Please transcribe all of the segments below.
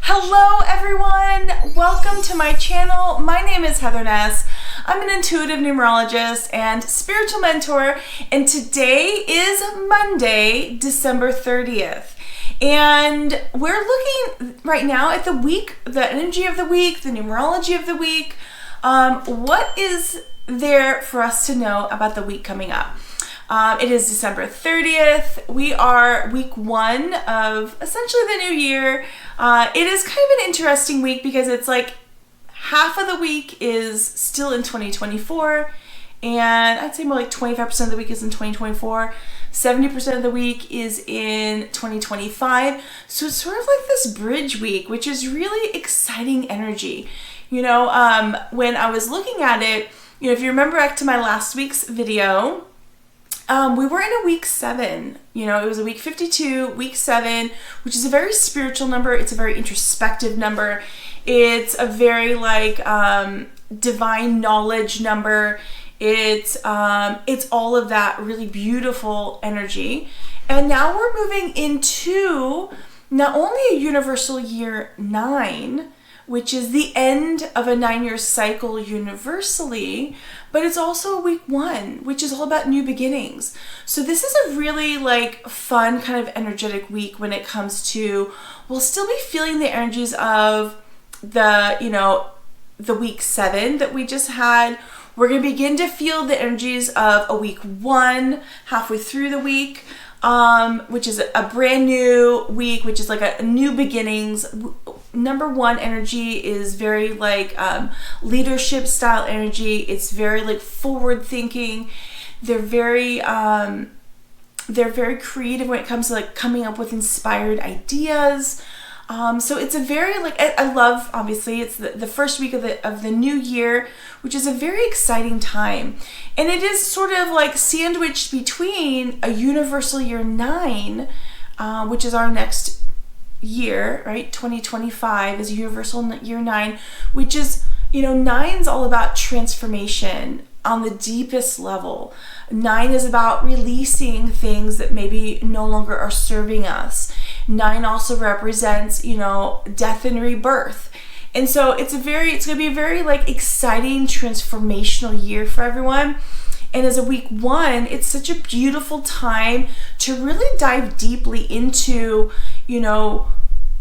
Hello everyone, welcome to my channel. My name is Heather Ness. I'm an intuitive numerologist and spiritual mentor, and today is Monday, December 30th. And we're looking right now at the week, the energy of the week, the numerology of the week. What is there for us to know about the week coming up? It is December 30th. We are week one of essentially the new year. It is kind of an interesting week because it's like half of the week is still in 2024, and I'd say more like 25% of the week is in 2024. 70% of the week is in 2025. So it's sort of like this bridge week, which is really exciting energy. When I was looking at it, if you remember back to my last week's video, we were in a week 7, it was a week 52, week 7, which is a very spiritual number. It's a very introspective number. It's a very divine knowledge number. It's all of that really beautiful energy. And now we're moving into not only a universal year 9, which is the end of a 9-year cycle universally, but it's also week 1, which is all about new beginnings. So this is a really fun kind of energetic week when it comes to, we'll still be feeling the energies of the week 7 that we just had. We're going to begin to feel the energies of a week 1 halfway through the week, which is a brand new week, which is like a new beginnings. Number 1 energy is very leadership style energy. It's very forward thinking. They're very creative when it comes to coming up with inspired ideas. So it's a very I love, obviously it's the first week of the new year, which is a very exciting time, and it is sort of sandwiched between a universal year 9, which is our next year, right? 2025 is universal year 9, which is 9's all about transformation on the deepest level. 9 is about releasing things that maybe no longer are serving us. 9 also represents, death and rebirth. And so it's going to be a very exciting transformational year for everyone. And as a week 1, it's such a beautiful time to really dive deeply into,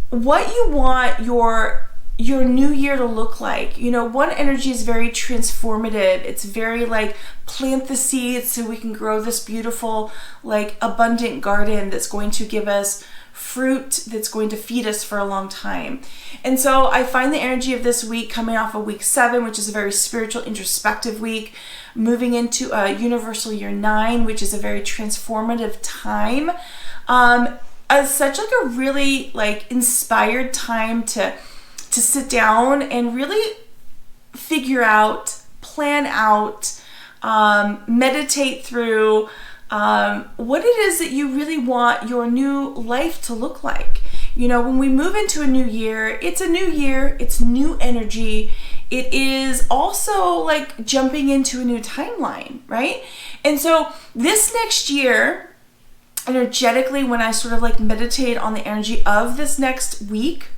what you want your new year to look like. 1 energy is very transformative. It's very plant the seeds so we can grow this beautiful, abundant garden that's going to give us fruit, that's going to feed us for a long time. And so I find the energy of this week coming off of week 7, which is a very spiritual, introspective week, moving into a universal year 9, which is a very transformative time. As such a really inspired time to sit down and really figure out, plan out, meditate through what it is that you really want your new life to look like. When we move into a new year, it's new energy. It is also jumping into a new timeline, right? And so this next year, energetically, when I sort of meditate on the energy of this next week,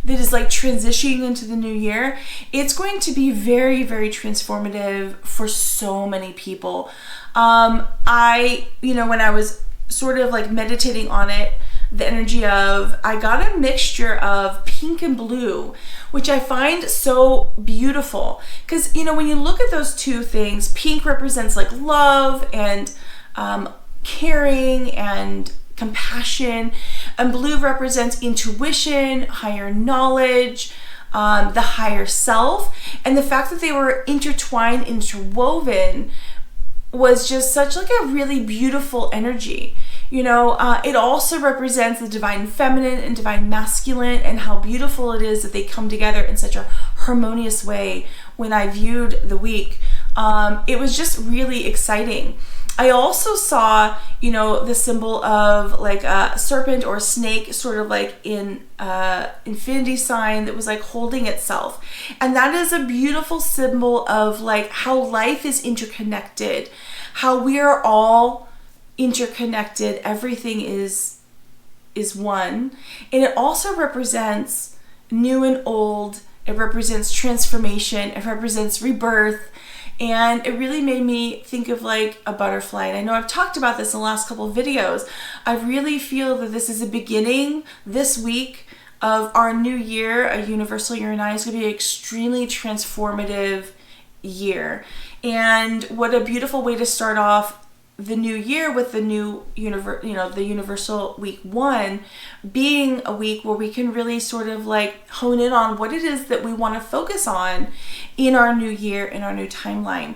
that is transitioning into the new year, it's going to be very, very transformative for so many people. When I was sort of meditating on it, the energy of, I got a mixture of pink and blue, which I find so beautiful. Because, when you look at those two things, pink represents love and caring and compassion, and blue represents intuition, higher knowledge, the higher self. And the fact that they were intertwined, interwoven, was just such a really beautiful energy. It also represents the divine feminine and divine masculine, and how beautiful it is that they come together in such a harmonious way. When I viewed the week, it was just really exciting. I also saw, the symbol of a serpent or a snake, sort of in infinity sign that was holding itself. And that is a beautiful symbol of how life is interconnected, how we are all interconnected. Everything is is 1, and it also represents new and old. It represents transformation. It represents rebirth. And it really made me think of like a butterfly. And I know I've talked about this in the last couple of videos. I really feel that this is a beginning this week of our new year. A universal year 9 is going to be an extremely transformative year. And what a beautiful way to start off the new year with the new the universal week 1 being a week where we can really sort of like hone in on what it is that we want to focus on in our new year, in our new timeline.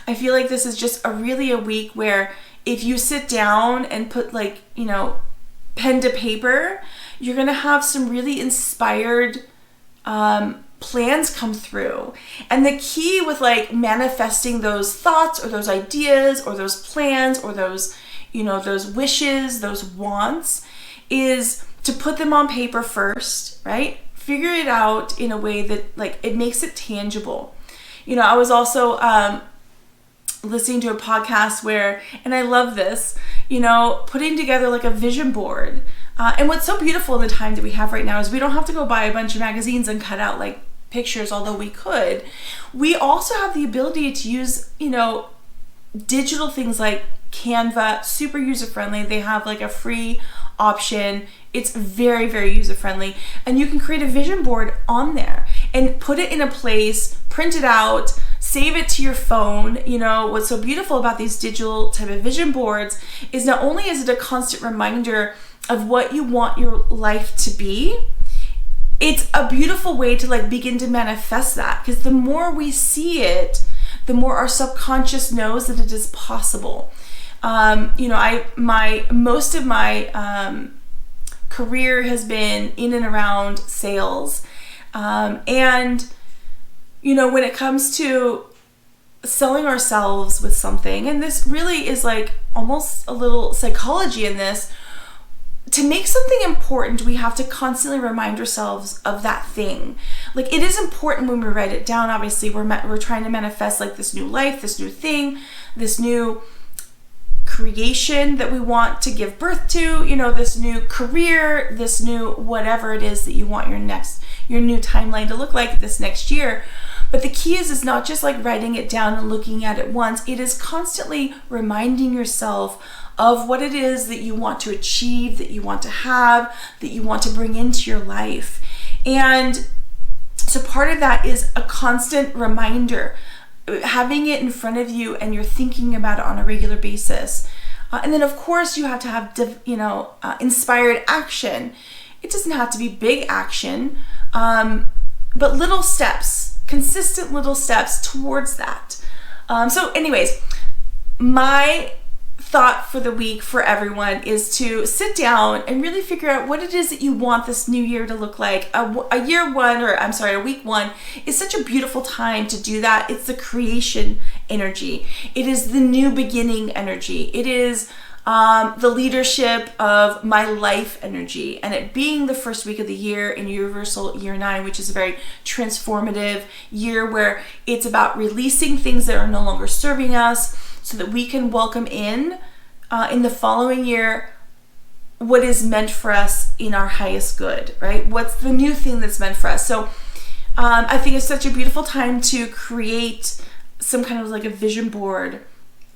I feel like this is just a week where if you sit down and put like, pen to paper, you're going to have some really inspired plans come through. And the key with like manifesting those thoughts or those ideas or those plans or those, those wishes, those wants, is to put them on paper first, right? Figure it out in a way that like it makes it tangible. I was also listening to a podcast where, and I love this, putting together like a vision board. And what's so beautiful in the time that we have right now is we don't have to go buy a bunch of magazines and cut out like pictures, although we could. We also have the ability to use, digital things like Canva, super user-friendly. They have like a free option. It's very, very user-friendly. And you can create a vision board on there and put it in a place, print it out, save it to your phone. What's so beautiful about these digital type of vision boards is not only is it a constant reminder of what you want your life to be, it's a beautiful way to like begin to manifest that, because the more we see it, the more our subconscious knows that it is possible. Most of my career has been in and around sales, and when it comes to selling ourselves with something, and this really is like almost a little psychology in this. To make something important, we have to constantly remind ourselves of that thing. Like, it is important when we write it down. Obviously, we're trying to manifest like this new life, this new thing, this new creation that we want to give birth to, this new career, this new whatever it is that you want your new timeline to look like this next year. But the key is not just like writing it down and looking at it once. It is constantly reminding yourself of what it is that you want to achieve, that you want to have, that you want to bring into your life. And so part of that is a constant reminder, having it in front of you and you're thinking about it on a regular basis. And then of course you have to have, inspired action. It doesn't have to be big action, but little steps, consistent little steps towards that. So anyways, my thought for the week for everyone is to sit down and really figure out what it is that you want this new year to look like. A week 1 is such a beautiful time to do that. It's the creation energy. It is the new beginning energy. It is the leadership of my life energy. And it being the first week of the year in universal year 9, which is a very transformative year where it's about releasing things that are no longer serving us, so that we can welcome in the following year what is meant for us in our highest good, right? What's the new thing that's meant for us? So I think it's such a beautiful time to create some kind of like a vision board,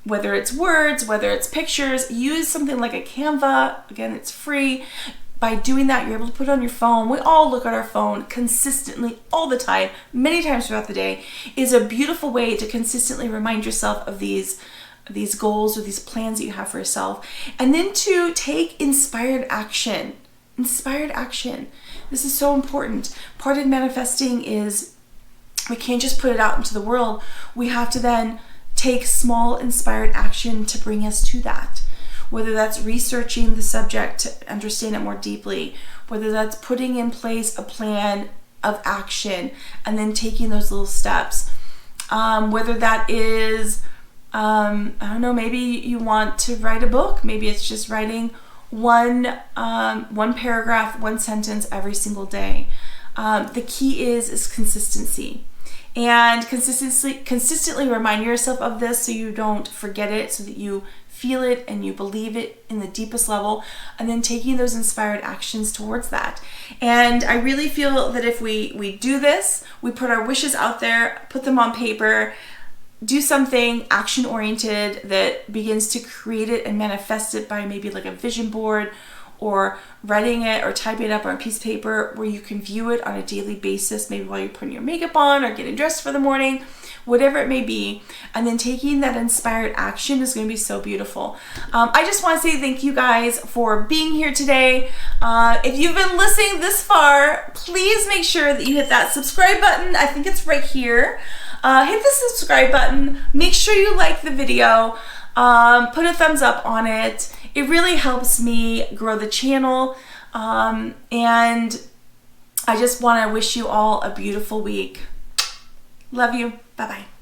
whether it's words, whether it's pictures. Use something like a Canva. Again, it's free. By doing that, you're able to put it on your phone. We all look at our phone consistently all the time, many times throughout the day. Is a beautiful way to consistently remind yourself of these goals or these plans that you have for yourself. And then to take inspired action. Inspired action. This is so important. Part of manifesting is we can't just put it out into the world. We have to then take small inspired action to bring us to that. Whether that's researching the subject to understand it more deeply, whether that's putting in place a plan of action and then taking those little steps. Whether that is, maybe you want to write a book. Maybe it's just writing one paragraph, one sentence every single day. The key is consistency. And consistently remind yourself of this so you don't forget it, so that you feel it and you believe it in the deepest level, and then taking those inspired actions towards that. And I really feel that if we do this, we put our wishes out there, put them on paper, do something action oriented that begins to create it and manifest it by maybe like a vision board, or writing it or typing it up on a piece of paper where you can view it on a daily basis, maybe while you're putting your makeup on or getting dressed for the morning, whatever it may be. And then taking that inspired action is going to be so beautiful. I just want to say thank you guys for being here today. If you've been listening this far, please make sure that you hit that subscribe button. I think it's right here. Hit the subscribe button. Make sure you like the video. Put a thumbs up on it. It really helps me grow the channel. And I just want to wish you all a beautiful week. Love you. Bye-bye.